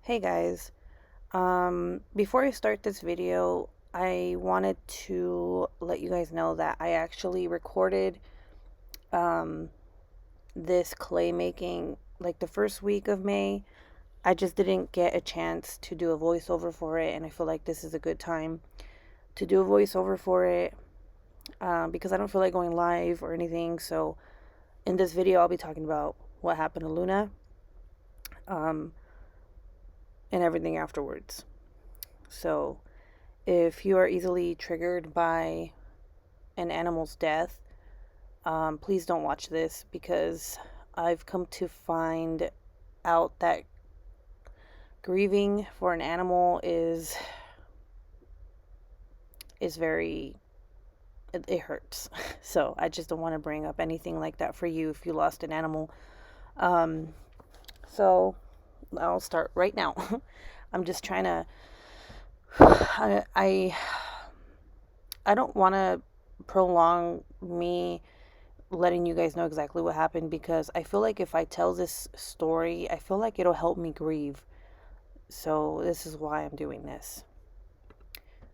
Hey guys, before I start this video, I wanted to let you guys know that I actually recorded um, this clay making like the first week of May. I just didn't get a chance to do a voiceover for it, and I feel like this is a good time to do a voiceover for it because I don't feel like going live or anything. So, in this video, I'll be talking about what happened to Luna um, and everything afterwards. So, if you are easily triggered by an animal's death, please don't watch this because I've come to find out that grieving for an animal is very it hurts. So I just don't want to bring up anything like that for you if you lost an animal. Um, so I'll start right now. I'm just trying to. I I don't want to prolong me letting you guys know exactly what happened because I feel like if I tell this story, I feel like it'll help me grieve. So, this is why I'm doing this.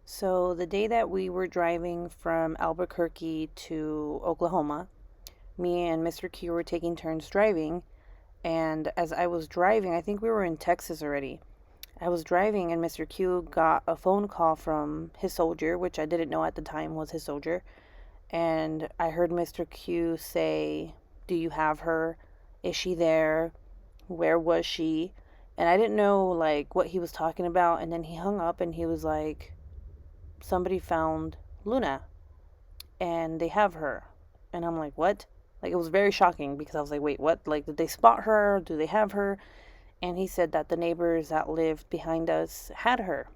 So, the day that we were driving from Albuquerque to Oklahoma, me and Mr. Q were taking turns driving. And as I was driving, I think we were in Texas already. I was driving, and Mr. Q got a phone call from his soldier, which I didn't know at the time was his soldier. And I heard Mr. Q say, "Do you have her? Is she there? Where was she?" And I didn't know like what he was talking about. And then he hung up and he was like, "Somebody found Luna and they have her." And I'm like, "What?" Like, it was very shocking because I was like, "Wait, what? Like, did they spot her? Do they have her?" And he said that the neighbors that lived behind us had her.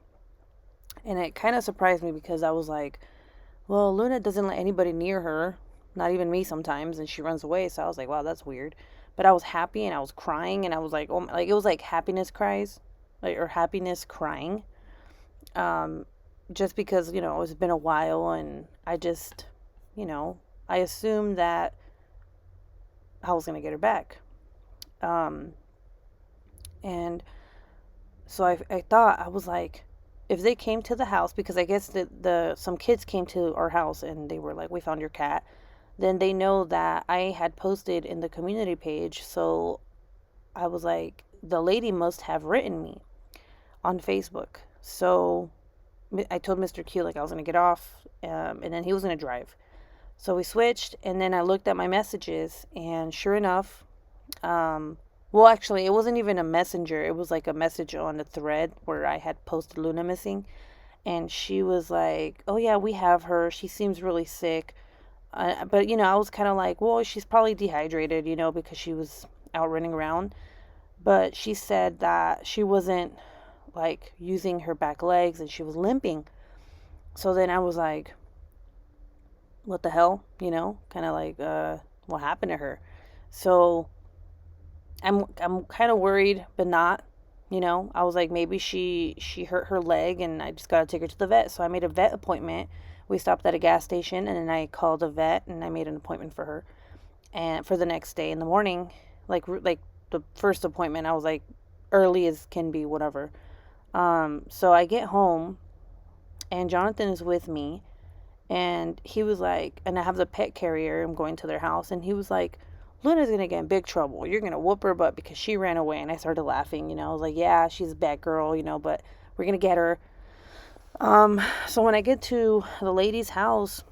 And it kind of surprised me because I was like, well, Luna doesn't let anybody near her, not even me sometimes, and she runs away. So I was like, wow, that's weird. But I was happy and I was crying and I was like, oh, like it was like happiness cries, like or happiness crying. Um, just because it's been a while and I just, you know, I assumed that I was gonna get her back. Um, and so I thought I was like, if they came to the house because I guess the some kids came to our house and they were like, we found your cat, then they know that I had posted in the community page. So I was like, the lady must have written me on Facebook. So I told Mr. Q like I was gonna get off, and then he was gonna drive. So we switched, and then I looked at my messages, and sure enough, well, actually, it wasn't even a messenger. It was like a message on a thread where I had posted Luna missing, and she was like, "Oh yeah, we have her. She seems really sick." But I was kind of like, well, she's probably dehydrated, because she was out running around. But she said that she wasn't like using her back legs and she was limping. So then I was like, what the hell? Kind of like, what happened to her? So I'm kind of worried, but not. I was like, maybe she hurt her leg and I just gotta take her to the vet. So I made a vet appointment. We stopped at a gas station and then I called a vet and I made an appointment for her and for the next day in the morning, like the first appointment, I was like early as can be, whatever. So I get home and Jonathan is with me and he was like, and I have the pet carrier. I'm going to their house and he was like, Luna's gonna get in big trouble. You're gonna whoop her butt because she ran away. And I started laughing. I was like, yeah, she's a bad girl, but we're gonna get her. So when I get to the lady's house,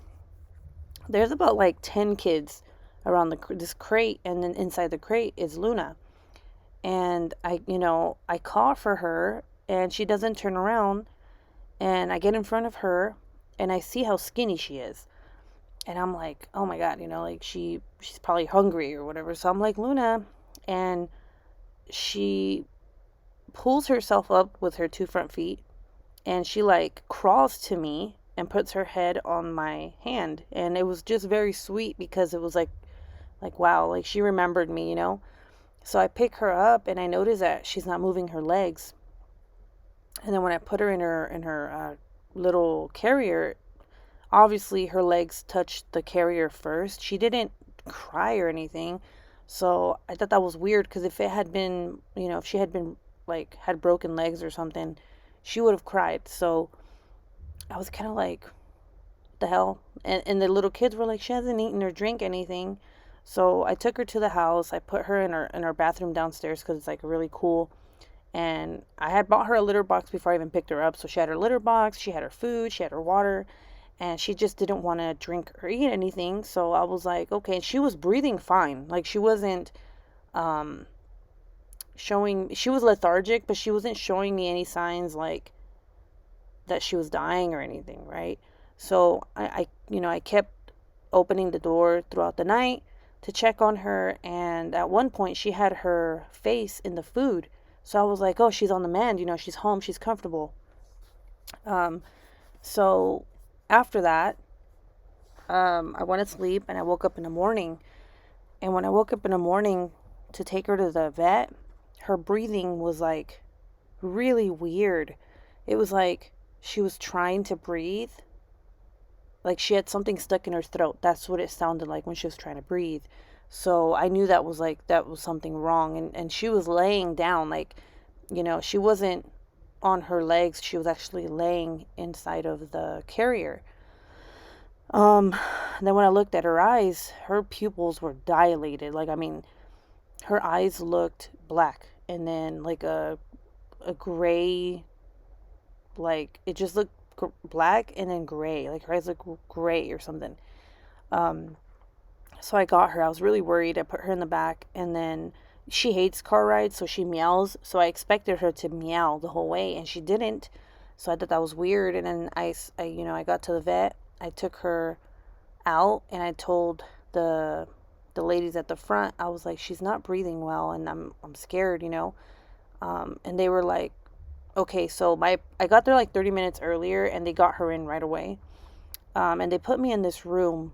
there's about like 10 kids around this crate, and then inside the crate is Luna. And I call for her, and she doesn't turn around. And I get in front of her, and I see how skinny she is. And I'm like, oh my god, like she's probably hungry or whatever. So I'm like, Luna, and she pulls herself up with her two front feet, and she like crawls to me and puts her head on my hand, and it was just very sweet because it was like wow, like she remembered me. So I pick her up and I notice that she's not moving her legs. And then when I put her in her little carrier, obviously her legs touched the carrier first. She didn't cry or anything. So I thought that was weird because if it had been, if she had been like had broken legs or something, she would have cried. So I was kind of like, the hell? And the little kids were like, she hasn't eaten or drink anything. So I took her to the house. I put her in her bathroom downstairs because it's like really cool. And I had bought her a litter box before I even picked her up. So she had her litter box, she had her food, she had her water, and she just didn't want to drink or eat anything. So I was like, okay. And she was breathing fine. Like she wasn't um, showing, she was lethargic, but she wasn't showing me any signs like that she was dying or anything, right? So I kept opening the door throughout the night to check on her. And at one point, she had her face in the food. So I was like, oh, she's on the mend. She's home. She's comfortable. Um, so after that, I went to sleep and I woke up in the morning. And when I woke up in the morning to take her to the vet, her breathing was like really weird. It was like she was trying to breathe, like she had something stuck in her throat. That's what it sounded like when she was trying to breathe. So I knew that was something wrong. And she was laying down, like, she wasn't on her legs. She was actually laying inside of the carrier. Um, then when I looked at her eyes, her pupils were dilated. Like, I mean, her eyes looked black and then like a gray, like it just looked black and then gray. Like her eyes looked gray or something. Um, so I got her. I was really worried. I put her in the back, and then she hates car rides, so she meows. So I expected her to meow the whole way, and she didn't. So I thought that was weird. And then I got to the vet. I took her out, and I told the ladies at the front, I was like, she's not breathing well, and I'm scared, and they were like, okay. So I got there like 30 minutes earlier, and they got her in right away. And they put me in this room,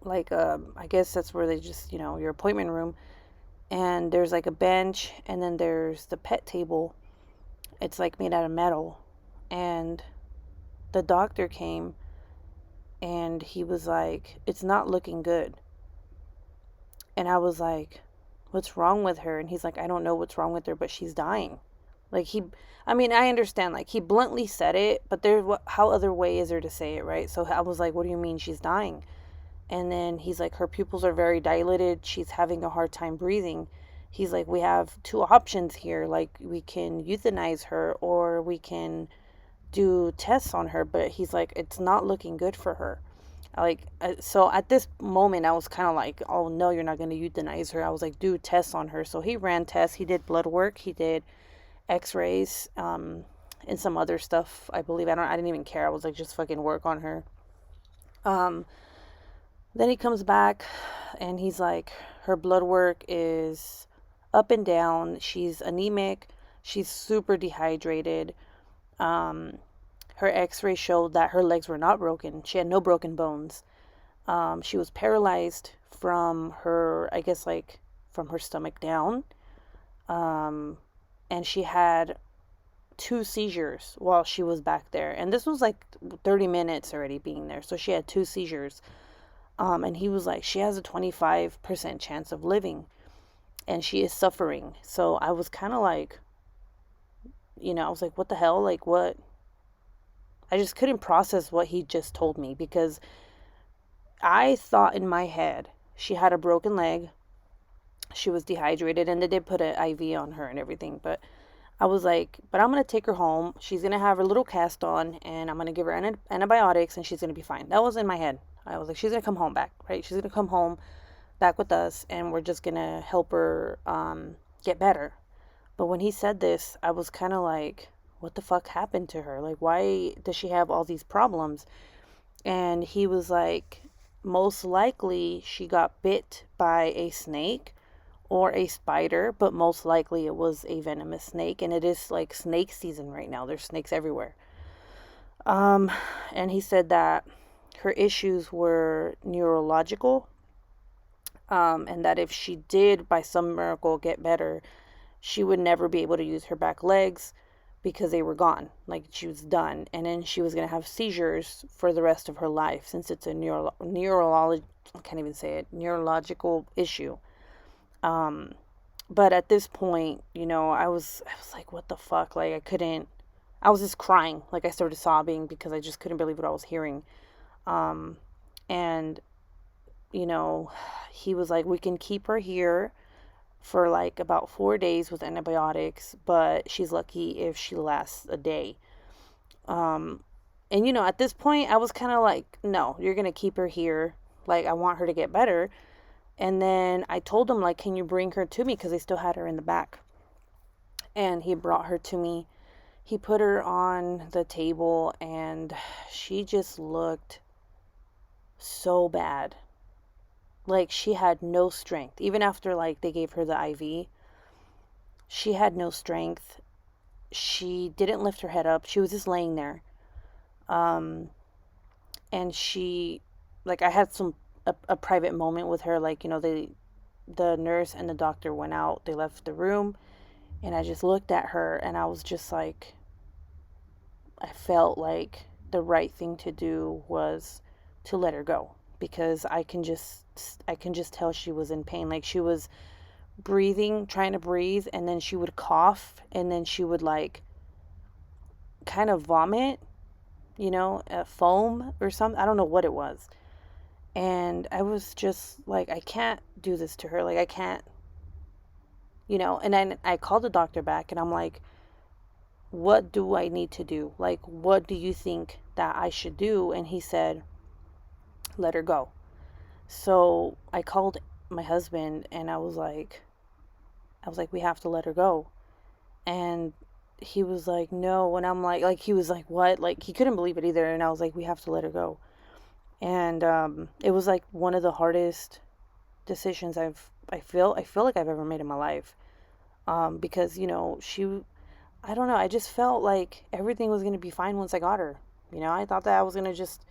like I guess that's where they just your appointment room. And there's like a bench, and then there's the pet table. It's like made out of metal. And the doctor came, and he was like, it's not looking good. And I was like, what's wrong with her? And he's like, I don't know what's wrong with her, but she's dying. Like I mean, I understand, like he bluntly said it, but how other way is there to say it, right? So I was like, what do you mean she's dying? And then he's like, her pupils are very dilated. She's having a hard time breathing. He's like, we have two options here. Like, we can euthanize her, or we can do tests on her. But he's like, it's not looking good for her. Like, so at this moment, I was kind of like, oh, no, you're not going to euthanize her. I was like, do tests on her. So he ran tests. He did blood work. He did x-rays, and some other stuff, I believe. I didn't even care. I was like, just fucking work on her. Then he comes back, and he's like, her blood work is up and down. She's anemic. She's super dehydrated. Um, Her x-ray showed that her legs were not broken. She had no broken bones. She was paralyzed from her, I guess, like from her stomach down. Um, and she had two seizures while she was back there. And this was like 30 minutes already being there. So she had two seizures. And he was like, she has a 25% chance of living, and she is suffering. So I was kind of like, I was like, what the hell? Like, what? I just couldn't process what he just told me, because I thought in my head she had a broken leg, she was dehydrated, and they did put an IV on her and everything. But I was like, but I'm going to take her home. She's going to have her little cast on, and I'm going to give her antibiotics, and she's going to be fine. That was in my head. I was like, she's going to come home back, right? She's going to come home back with us, and we're just going to help her get better. But when he said this, I was kind of like, what the fuck happened to her? Like, why does she have all these problems? And he was like, most likely she got bit by a snake or a spider, but most likely it was a venomous snake. And it is like snake season right now. There's snakes everywhere. And he said that her issues were neurological, and that if she did by some miracle get better, she would never be able to use her back legs because they were gone. Like, she was done. And then she was going to have seizures for the rest of her life, since it's a I can't even say it, neurological issue. Um, But at this point, I was like, what the fuck? Like, I was just crying. Like, I started sobbing because I just couldn't believe what I was hearing. Um, and, you know, he was like, we can keep her here for like about 4 days with antibiotics, but she's lucky if she lasts a day. Um, and, at this point, I was kind of like, no, you're going to keep her here. Like, I want her to get better. And then I told him, like, can you bring her to me? Because they still had her in the back. And he brought her to me. He put her on the table, and she just looked so bad. Like, she had no strength. Even after, like, they gave her the IV, she had no strength. She didn't lift her head up. She was just laying there. Um, and like, I had a private moment with her. Like, the nurse and the doctor went out. They left the room. And I just looked at her, and I was just like, I felt like the right thing to do was to let her go, because I can just tell she was in pain. Like, she was breathing, trying to breathe, and then she would cough, and then she would like kind of vomit, foam or something. I don't know what it was. And I was just like, I can't do this to her. Like, I can't, and then I called the doctor back, and I'm like, what do I need to do? Like, what do you think that I should do? And he said, let her go. So I called my husband, and I was like, we have to let her go. And he was like, no. And I'm like, he was like, what? Like, he couldn't believe it either. And I was like, we have to let her go. And it was like one of the hardest decisions I feel like I've ever made in my life. Because, I don't know, I just felt like everything was going to be fine once I got her. I thought that I was going to just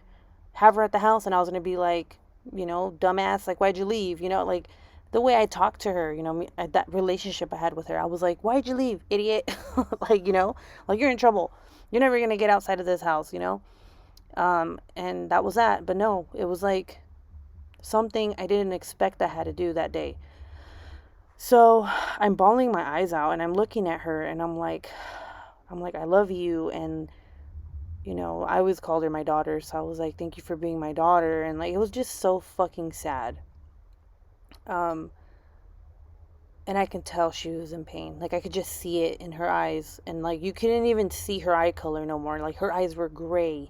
have her at the house, and I was going to be like, dumbass, like, why'd you leave? Like, the way I talked to her, that relationship I had with her, I was like, why'd you leave, idiot? Like, like, you're in trouble. You're never going to get outside of this house. And that was that. But no, it was like something I didn't expect I had to do that day. So I'm bawling my eyes out, and I'm looking at her, and I'm like, I love you. And, I always called her my daughter. So I was like, thank you for being my daughter. And like, it was just so fucking sad. Um, and I can tell she was in pain. Like, I could just see it in her eyes. And like, you couldn't even see her eye color no more. Like, her eyes were gray.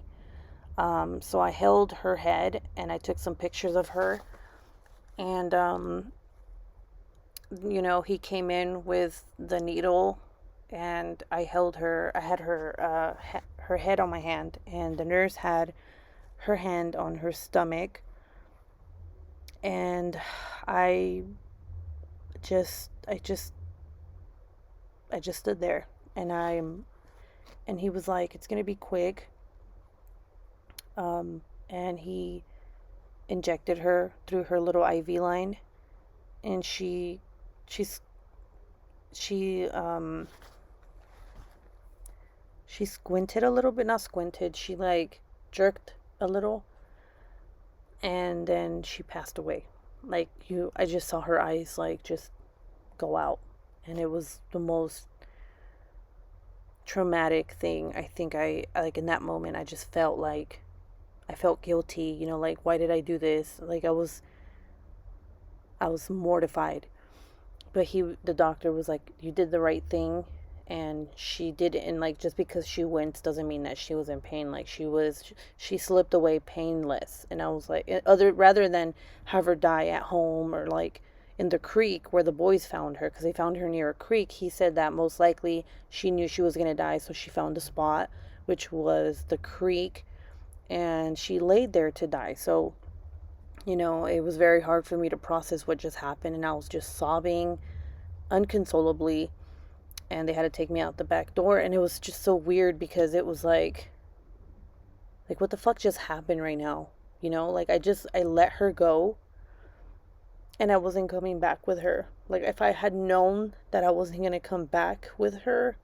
So I held her head, and I took some pictures of her. And, he came in with the needle, and I had her head on my hand, and the nurse had her hand on her stomach. And I just, I just, I just stood there, and he was like, it's going to be quick. And he injected her through her little IV line, and she's, she she squinted a little bit, not squinted, she like jerked a little, and then she passed away. Like, I just saw her eyes like just go out, and it was the most traumatic thing. I think I like, in that moment, I just felt like I felt guilty, like, why did I do this? Like, I was mortified. But the doctor was like, you did the right thing. And she did it. And like, just because she winced doesn't mean that she was in pain. Like, she slipped away painless. And I was like, rather than have her die at home, or like in the creek where the boys found her, because they found her near a creek. He said that most likely she knew she was going to die, so she found a spot, which was the creek, and she laid there to die. So, it was very hard for me to process what just happened, and I was just sobbing unconsolably. And they had to take me out the back door, and it was just so weird, because it was like, what the fuck just happened right now? Like, I let her go, and I wasn't coming back with her. Like, if I had known that I wasn't going to come back with her,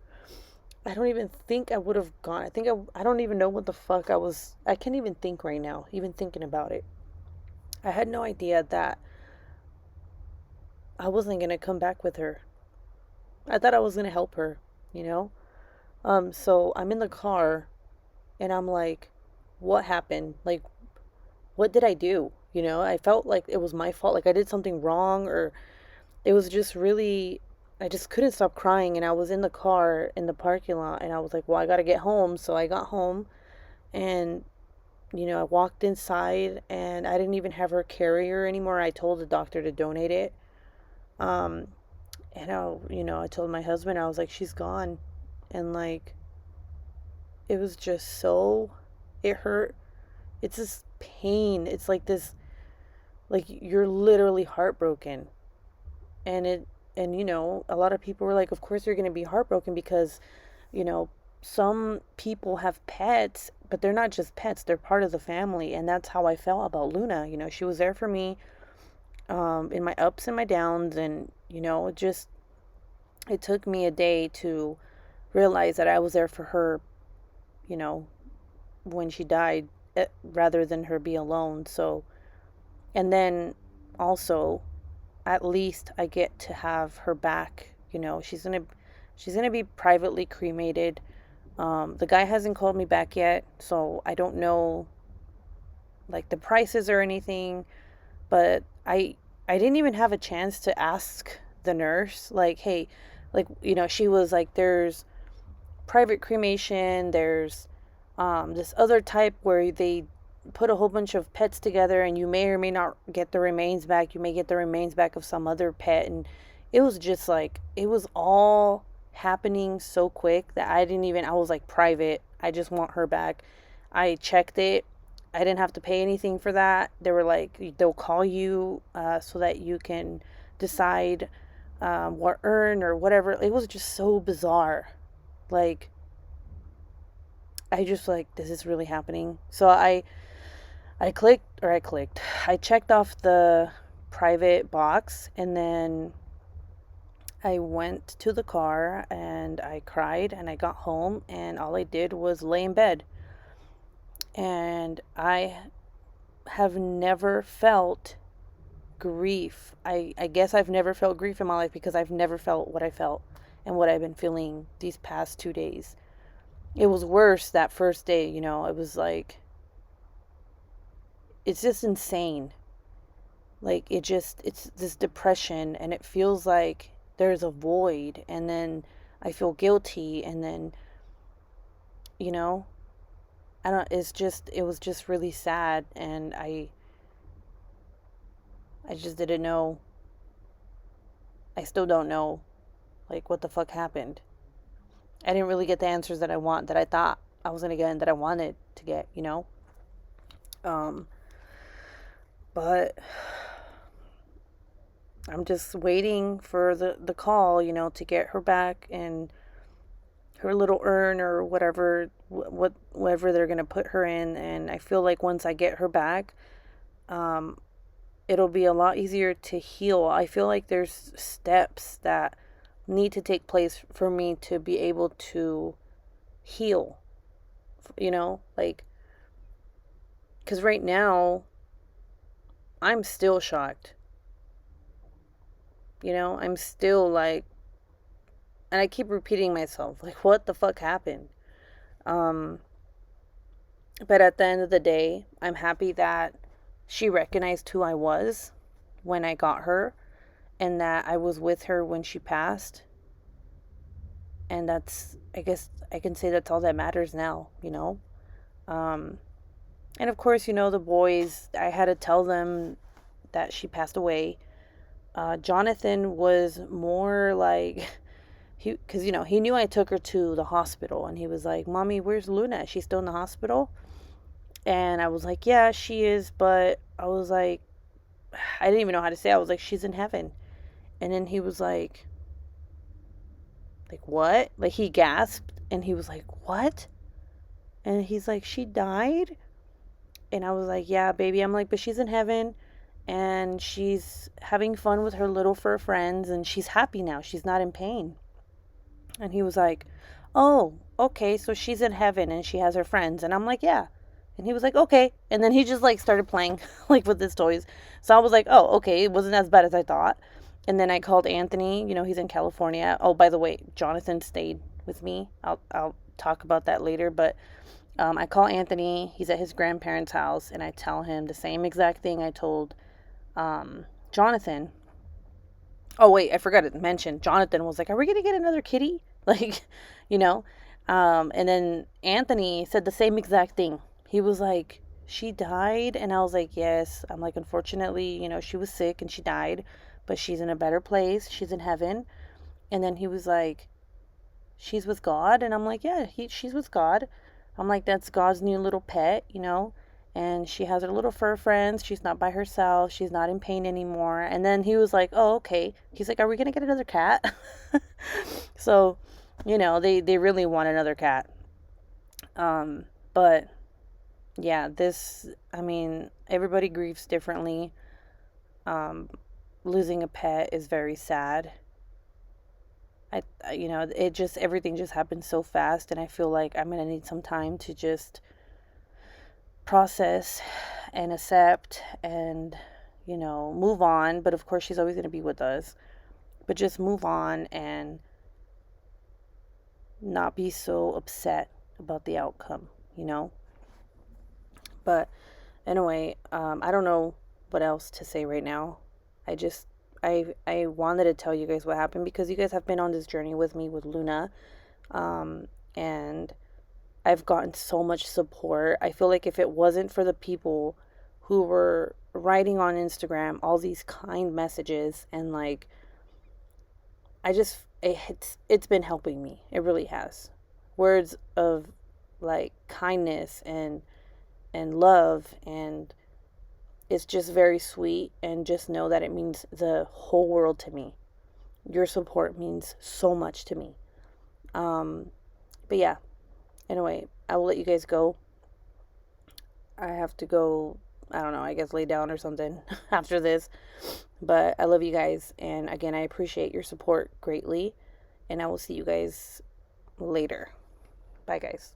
I don't even think I would have gone. I don't even know what the fuck I can't even think right now, even thinking about it. I had no idea that I wasn't going to come back with her. I thought I was gonna help her, you know? So I'm in the car and I'm like, what happened? Like, what did I do? You know, I felt like it was my fault, like I did something wrong, or it was just really, I just couldn't stop crying. And I was in the car in the parking lot and I was like, well, I gotta get home. So I got home and, I walked inside and I didn't even have her carrier anymore. I told the doctor to donate it. Um, and I told my husband, I was like, she's gone. And like, it was just so, it hurt. It's this pain. It's like this, like you're literally heartbroken. And a lot of people were like, of course you're going to be heartbroken because, you know, some people have pets, but they're not just pets, they're part of the family. And that's how I felt about Luna. She was there for me, in my ups and my downs. And, it took me a day to realize that I was there for her, you know, when she died, rather than her be alone. So, and then also, at least I get to have her back. She's gonna be privately cremated. The guy hasn't called me back yet, so I don't know like the prices or anything. But I didn't even have a chance to ask the nurse, like, hey, like, she was like, there's private cremation, there's this other type where they put a whole bunch of pets together and you may or may not get the remains back. You may get the remains back of some other pet. And it was just like, it was all happening so quick that I was like, private. I just want her back. I checked it. I didn't have to pay anything for that. They were like, they'll call you so that you can decide what urn or whatever. It was just so bizarre. Like, I just like, this is really happening. So I checked off the private box and then I went to the car and I cried and I got home and all I did was lay in bed. And I have never felt grief. I guess I've never felt grief in my life because I've never felt what I felt and what I've been feeling these past 2 days. It was worse that first day, it was like, it's just insane. Like, it's this depression and it feels like there's a void. And then I feel guilty. And then, you know, I don't, it was just really sad. And I just didn't know. I still don't know, like, what the fuck happened. I didn't really get the answers that I thought I was going to get and that I wanted to get. Um, but I'm just waiting for the call, to get her back and her little urn or whatever they're gonna put her in. And I feel like once I get her back, um, it'll be a lot easier to heal. I feel like there's steps that need to take place for me to be able to heal. Like, because right now I'm still shocked. I'm still like, and I keep repeating myself, like, what the fuck happened? Um, but at the end of the day, I'm happy that she recognized who I was when I got her and that I was with her when she passed. And I guess I can say that's all that matters now. Um, and of course, the boys, I had to tell them that she passed away. Jonathan was more like, because he knew I took her to the hospital, and he was like, "Mommy, where's Luna? Is she still in the hospital?" And I was like, "Yeah, she is," but I was like, I didn't even know how to say it. I was like, "She's in heaven." And then he was like, "What?" Like, he gasped, and he was like, "What?" And he's like, "She died?" And I was like, "Yeah, baby." I'm like, "But she's in heaven and she's having fun with her little fur friends and she's happy now. She's not in pain." And he was like, "Oh, okay, so she's in heaven and she has her friends." And I'm like, "Yeah." And he was like, "Okay." And then he just like started playing like with his toys. So I was like, "Oh, okay, it wasn't as bad as I thought." And then I called Anthony. He's in California. Oh, by the way, Jonathan stayed with me. I'll talk about that later. But I call Anthony. He's at his grandparents' house, and I tell him the same exact thing I told Jonathan. Oh wait, I forgot to mention. Jonathan was like, "Are we gonna get another kitty?" Like, you know. And then Anthony said the same exact thing. He was like, "She died," and I was like, "Yes." I'm like, "Unfortunately, she was sick and she died, but she's in a better place. She's in heaven." And then he was like, "She's with God," and I'm like, "Yeah, she's with God." I'm like, "That's God's new little pet. And she has her little fur friends. She's not by herself. She's not in pain anymore." And then he was like, "Oh, okay." He's like, "Are we gonna get another cat?" So, they really want another cat. But yeah, I mean, everybody grieves differently. Um, Losing a pet is very sad. It just, everything just happened so fast, and I feel like I'm gonna need some time to just process and accept and, move on. But of course, she's always gonna be with us. But just move on and not be so upset about the outcome, you know? But anyway, I don't know what else to say right now. I just I wanted to tell you guys what happened because you guys have been on this journey with me with Luna, and I've gotten so much support. I feel like if it wasn't for the people who were writing on Instagram all these kind messages and like it's been helping me. It really has. Words of like kindness and love, and it's just very sweet, and just know that it means the whole world to me. Your support means so much to me. Um but yeah, anyway, I will let you guys go. I have to go, I don't know, I guess lay down or something after this. But I love you guys, and again, I appreciate your support greatly, and I will see you guys later. Bye guys.